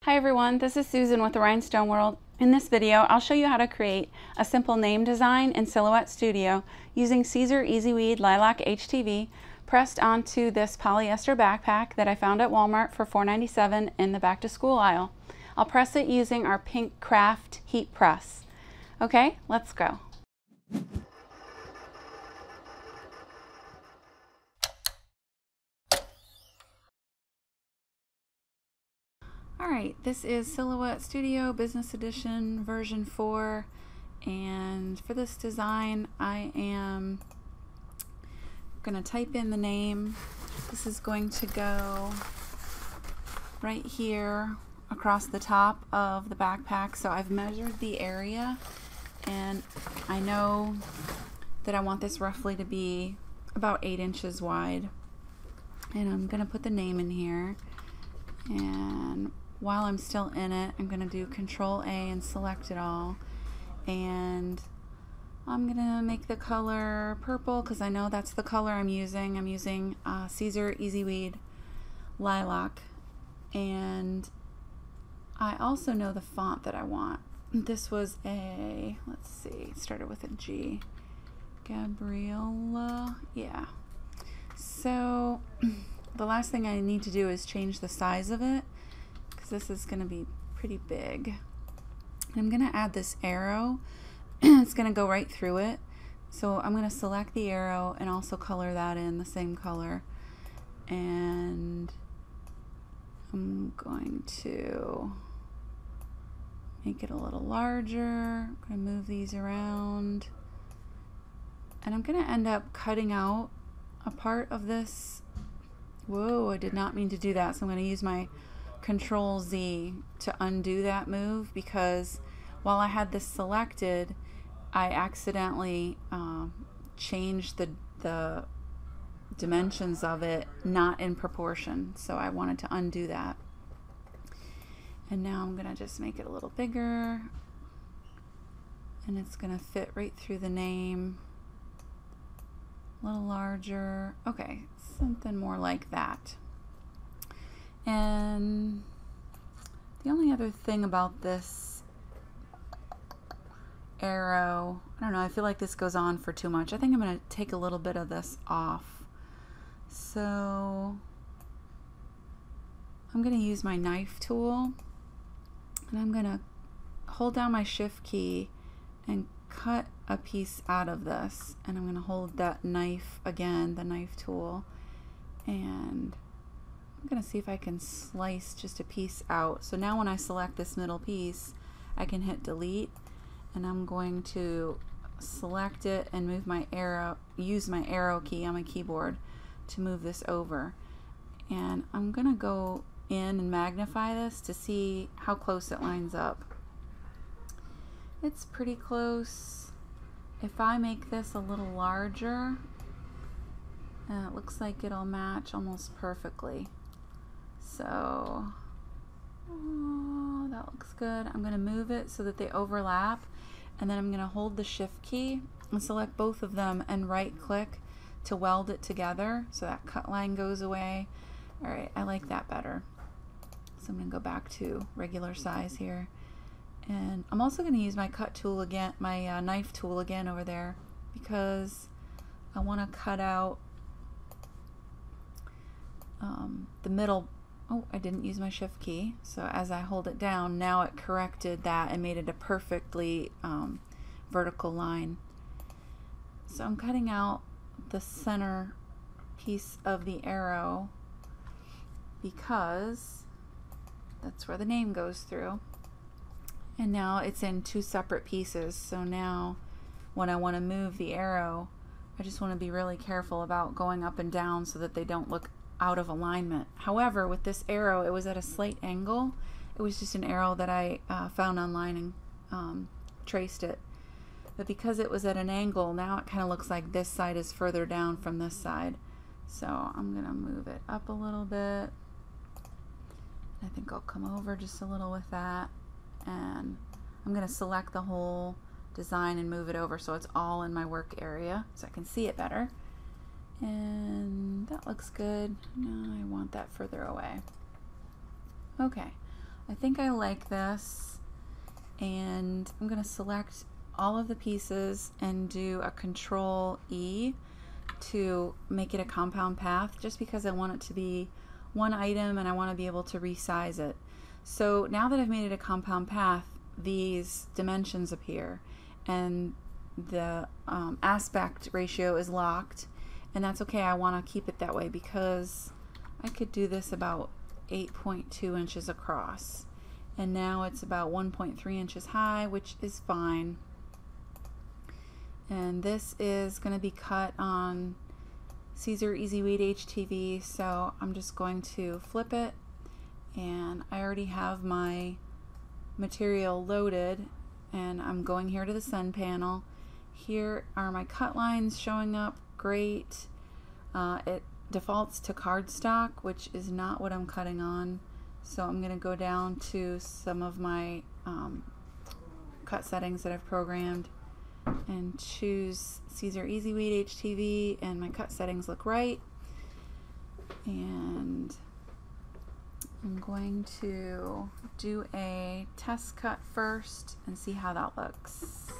Hi everyone, this is Susan with the Rhinestone World. In this video, I'll show you how to create a simple name design in Silhouette Studio using Caesar EasyWeed Lilac HTV pressed onto this polyester backpack that I found at Walmart for $4.97 in the back to school aisle. I'll press it using our pink craft heat press. Okay, let's go. Alright, this is Silhouette Studio Business Edition version 4, and for this design I am going to type in the name. This is going to go right here across the top of the backpack. So I've measured the area and I know that I want this roughly to be about 8 inches wide, and I'm going to put the name in here. And while I'm still in it, I'm going to do Control A and select it all, and I'm going to make the color purple because I know that's the color I'm using. I'm using Caesar EasyWeed Lilac, and I also know the font that I want. This was a, let's see, it started with a G. Gabriella, yeah. So the last thing I need to do is change the size of it, because this is going to be pretty big. I'm going to add this arrow. It's going to go right through it. So I'm going to select the arrow and also color that in the same color. And I'm going to make it a little larger. I'm going to move these around. And I'm going to end up cutting out a part of this. Whoa, I did not mean to do that. So I'm going to use my Control Z to undo that move, because while I had this selected, I accidentally changed the dimensions of it not in proportion. So I wanted to undo that. And now I'm going to just make it a little bigger, and it's going to fit right through the name. A little larger. Okay, something more like that. And the only other thing about this arrow, I don't know, I feel like this goes on for too much. I think I'm going to take a little bit of this off. So I'm going to use my knife tool, and I'm going to hold down my shift key and cut a piece out of this, and I'm going to hold that knife again, the knife tool, and I'm going to see if I can slice just a piece out. So now when I select this middle piece, I can hit delete, and I'm going to select it and move my arrow, use my arrow key on my keyboard to move this over. And I'm going to go in and magnify this to see how close it lines up. It's pretty close. If I make this a little larger, it looks like it'll match almost perfectly. So that looks good. I'm going to move it so that they overlap, and then I'm going to hold the shift key and select both of them and right click to weld it together so that cut line goes away. Alright, I like that better. So I'm going to go back to regular size here. And I'm also going to use my cut tool again, my knife tool again over there, because I want to cut out the middle. Oh, I didn't use my shift key. So as I hold it down, now it corrected that and made it a perfectly vertical line. So I'm cutting out the center piece of the arrow because that's where the name goes through. And now it's in 2 separate pieces. So now when I want to move the arrow, I just want to be really careful about going up and down so that they don't look out of alignment. However, with this arrow, it was at a slight angle. It was just an arrow that I found online and traced it. But because it was at an angle, now it kind of looks like this side is further down from this side. So I'm going to move it up a little bit. I think I'll come over just a little with that. And I'm going to select the whole design and move it over so it's all in my work area so I can see it better. And that looks good. Now I want that further away. Okay, I think I like this, and I'm going to select all of the pieces and do a Control E to make it a compound path, just because I want it to be one item and I want to be able to resize it. So now that I've made it a compound path, these dimensions appear and the aspect ratio is locked, and that's okay. I want to keep it that way because I could do this about 8.2 inches across, and now it's about 1.3 inches high, which is fine. And this is going to be cut on Caesar EasyWeed HTV, so I'm just going to flip it, and I already have my material loaded, and I'm going here to the Send panel. Here are my cut lines showing up. Great. It defaults to cardstock, which is not what I'm cutting on, so I'm going to go down to some of my cut settings that I've programmed and choose Caesar EasyWeed HTV, and my cut settings look right. And I'm going to do a test cut first and see how that looks.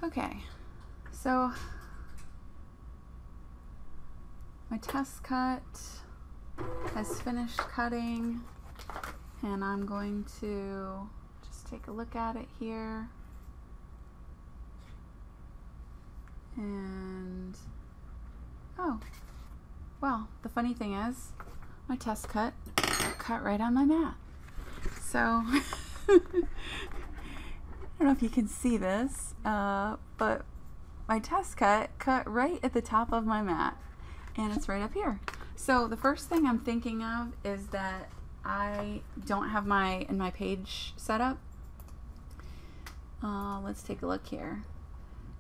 Okay, so my test cut has finished cutting, and I'm going to just take a look at it here. And oh, well, the funny thing is my test cut right on my mat. So I don't know if you can see this, but my test cut right at the top of my mat, and it's right up here. So the first thing I'm thinking of is that I don't have my page set up. Let's take a look here.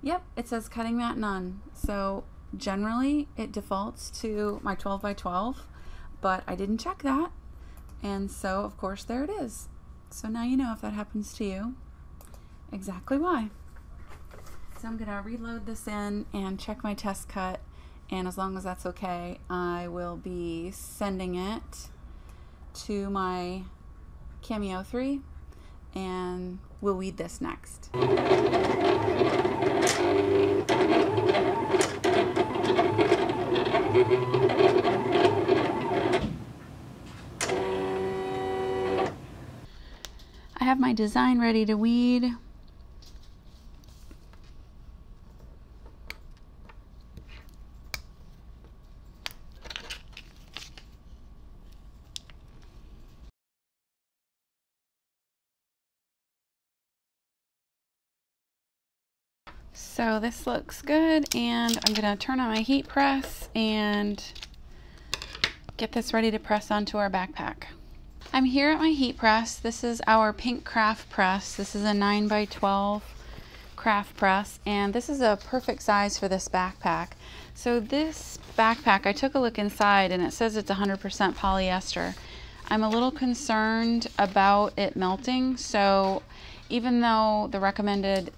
Yep, it says cutting mat none. So generally it defaults to my 12 by 12, but I didn't check that, and so of course there it is. So now you know, if that happens to you, exactly why. So I'm gonna reload this in and check my test cut, and as long as that's okay, I will be sending it to my Cameo 3, and we'll weed this next. I have my design ready to weed. So this looks good, and I'm going to turn on my heat press and get this ready to press onto our backpack. I'm here at my heat press. This is our pink craft press. This is a 9 by 12 craft press, and this is a perfect size for this backpack. So this backpack, I took a look inside and it says it's 100% polyester. I'm a little concerned about it melting, so even though the recommended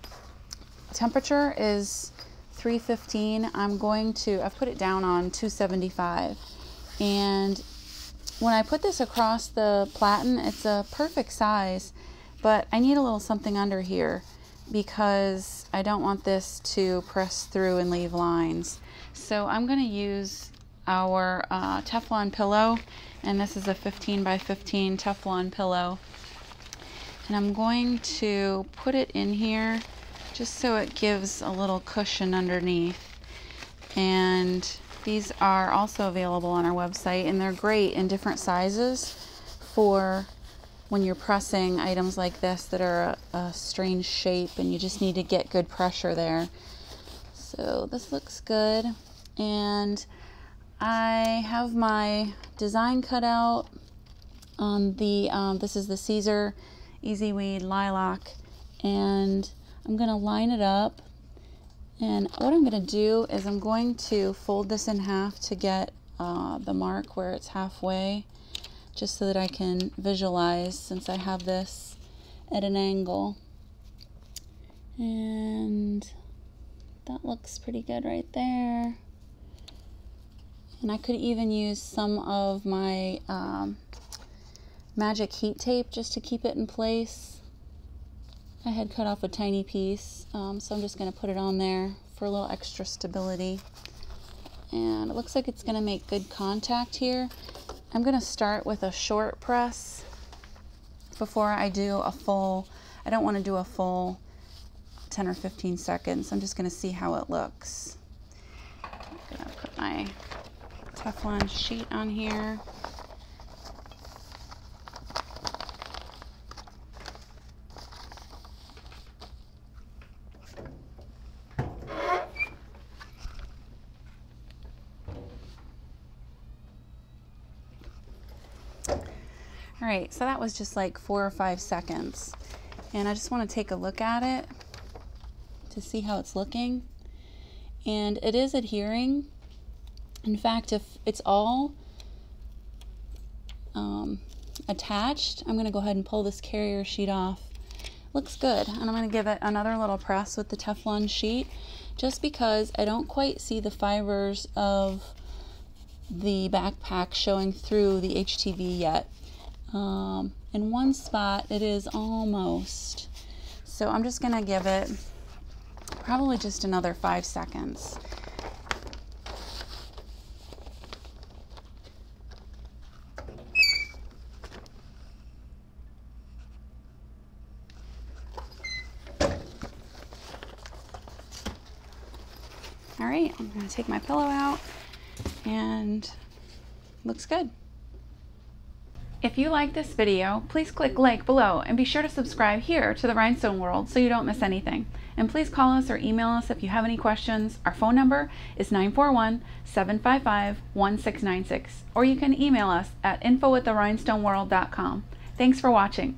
temperature is 315, I've put it down on 275. And when I put this across the platen, it's a perfect size, but I need a little something under here because I don't want this to press through and leave lines. So I'm going to use our Teflon pillow, and this is a 15 by 15 Teflon pillow. And I'm going to put it in here just so it gives a little cushion underneath. And these are also available on our website, and they're great in different sizes for when you're pressing items like this that are a strange shape and you just need to get good pressure there. So this looks good, and I have my design cut out on the this is the Caesar EasyWeed Lilac, and I'm going to line it up. And what I'm going to do is I'm going to fold this in half to get the mark where it's halfway, just so that I can visualize since I have this at an angle. And that looks pretty good right there. And I could even use some of my magic heat tape just to keep it in place. I had cut off a tiny piece, so I'm just going to put it on there for a little extra stability. And it looks like it's going to make good contact here. I'm going to start with a short press before I do a full, I don't want to do a full 10 or 15 seconds. I'm just going to see how it looks. I'm going to put my Teflon sheet on here. All right, so that was just like 4 or 5 seconds. And I just want to take a look at it to see how it's looking. And it is adhering. In fact, if it's all attached, I'm going to go ahead and pull this carrier sheet off. Looks good. And I'm going to give it another little press with the Teflon sheet, just because I don't quite see the fibers of the backpack showing through the HTV yet. In one spot it is almost. So I'm just going to give it probably just another 5 seconds. All right, I'm going to take my pillow out, and looks good. If you like this video, please click like below and be sure to subscribe here to the Rhinestone World so you don't miss anything. And please call us or email us if you have any questions. Our phone number is 941-755-1696, or you can email us at info@therhinestoneworld.com. Thanks for watching.